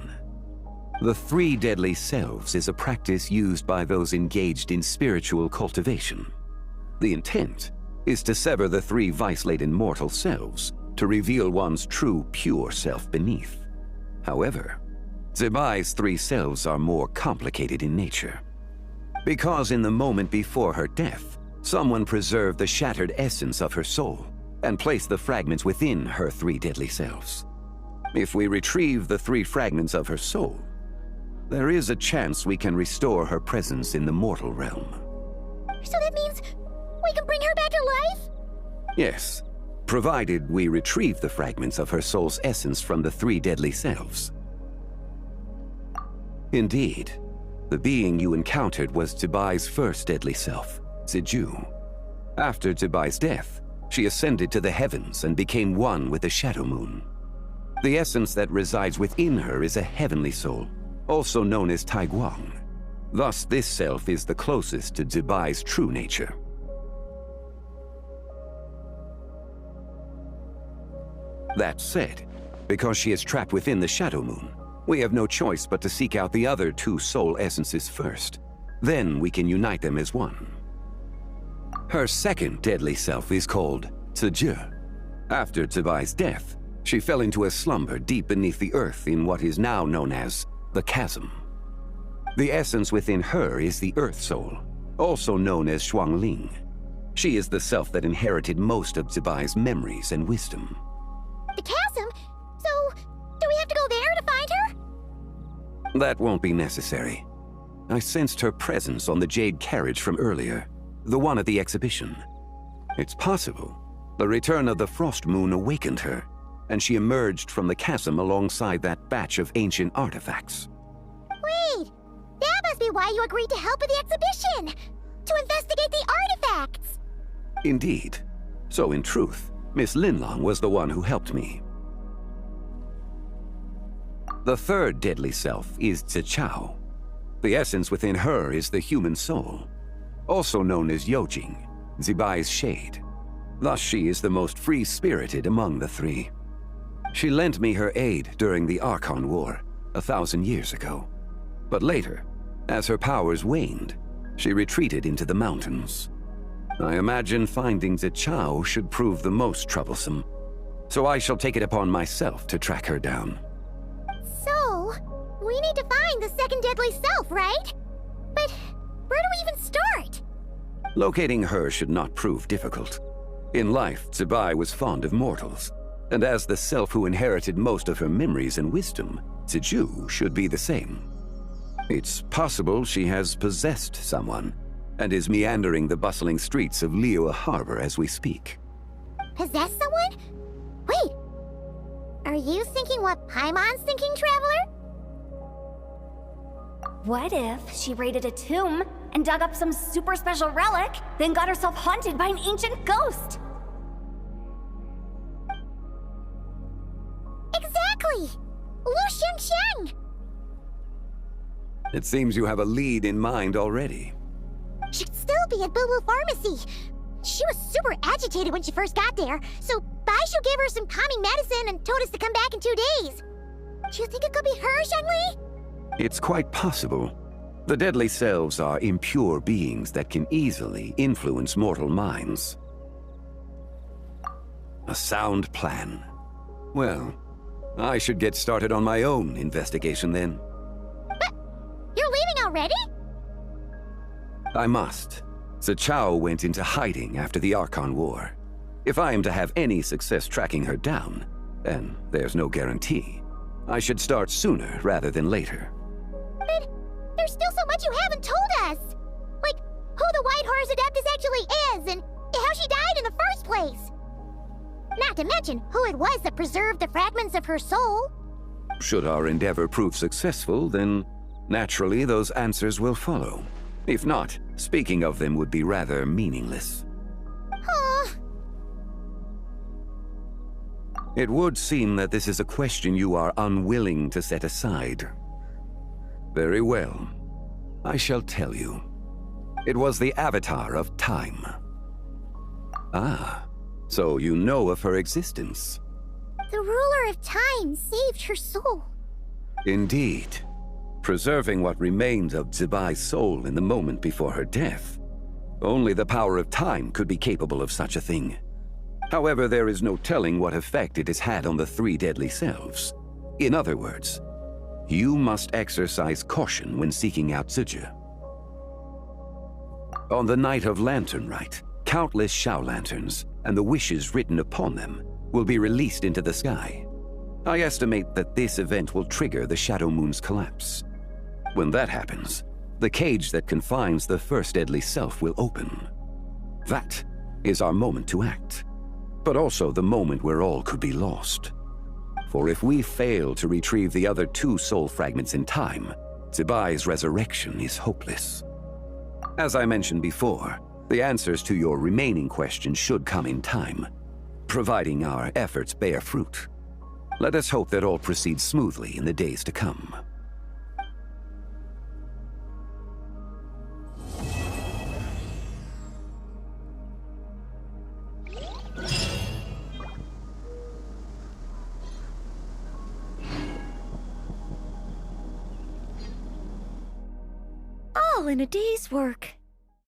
The 3 deadly selves is a practice used by those engaged in spiritual cultivation. The intent is to sever the 3 vice-laden mortal selves to reveal one's true, pure self beneath. However, Zebai's 3 selves are more complicated in nature. Because in the moment before her death, someone preserved the shattered essence of her soul and placed the fragments within her 3 deadly selves. If we retrieve the 3 fragments of her soul, there is a chance we can restore her presence in the mortal realm. So that means we can bring her back to life? Yes, provided we retrieve the fragments of her soul's essence from the 3 deadly selves. Indeed, the being you encountered was Zebai's first deadly self, Ziju. After Zebai's death, she ascended to the heavens and became one with the Shadow Moon. The essence that resides within her is a heavenly soul, also known as Taiguang. Thus, this self is the closest to Zebai's true nature. That said, because she is trapped within the Shadow Moon, we have no choice but to seek out the other 2 soul essences first. Then we can unite them as one. Her second deadly self is called Ziju. After Zebai's death, she fell into a slumber deep beneath the earth in what is now known as the Chasm. The essence within her is the Earth Soul, also known as Shuangling. She is the self that inherited most of Zebai's memories and wisdom. The chasm? So, do we have to go there to find her? That won't be necessary. I sensed her presence on the jade carriage from earlier, the one at the exhibition. It's possible the return of the Frost Moon awakened her, and she emerged from the chasm alongside that batch of ancient artifacts. Wait, that must be why you agreed to help with the exhibition! To investigate the artifacts! Indeed. So in truth, Miss Linlong was the one who helped me. The third deadly self is Zichao. The essence within her is the human soul, also known as Yojing, Zebai's shade. Thus she is the most free-spirited among the 3. She lent me her aid during the Archon War 1,000 years ago. But later, as her powers waned, she retreated into the mountains. I imagine finding Zichao should prove the most troublesome, so I shall take it upon myself to track her down. So, we need to find the second deadly self, right? But where do we even start? Locating her should not prove difficult. In life, Zebai was fond of mortals, and as the self who inherited most of her memories and wisdom, Ziju should be the same. It's possible she has possessed someone, and is meandering the bustling streets of Liyue Harbor as we speak. Possess someone? Wait, are you thinking what Paimon's thinking, Traveler? What if she raided a tomb and dug up some super special relic, then got herself haunted by an ancient ghost? Exactly! Lu Xiangxiang! It seems you have a lead in mind already. She'd still be at Boo Boo Pharmacy. She was super agitated when she first got there, so Baishu gave her some calming medicine and told us to come back in 2 days. Do you think it could be her, Shangli? It's quite possible. The deadly selves are impure beings that can easily influence mortal minds. A sound plan. Well, I should get started on my own investigation then. But you're leaving already? I must. Zichao went into hiding after the Archon War. If I am to have any success tracking her down, and there's no guarantee, I should start sooner rather than later. But there's still so much you haven't told us! Like, who the White Horse Adeptus actually is, and how she died in the first place! Not to mention who it was that preserved the fragments of her soul. Should our endeavor prove successful, then naturally those answers will follow. If not, speaking of them would be rather meaningless. It would seem that this is a question you are unwilling to set aside. Very well. I shall tell you. It was the Avatar of Time. Ah, so you know of her existence. The ruler of time saved her soul. Indeed. Preserving what remained of Zibai's soul in the moment before her death. Only the power of time could be capable of such a thing. However, there is no telling what effect it has had on the three deadly selves. In other words, you must exercise caution when seeking out Zija. On the night of Lanternlit, countless Shao lanterns and the wishes written upon them will be released into the sky. I estimate that this event will trigger the Shadow Moon's collapse. When that happens, the cage that confines the first deadly self will open. That is our moment to act, but also the moment where all could be lost. For if we fail to retrieve the other two soul fragments in time, Zibai's resurrection is hopeless. As I mentioned before, the answers to your remaining questions should come in time, providing our efforts bear fruit. Let us hope that all proceeds smoothly in the days to come. All in a day's work.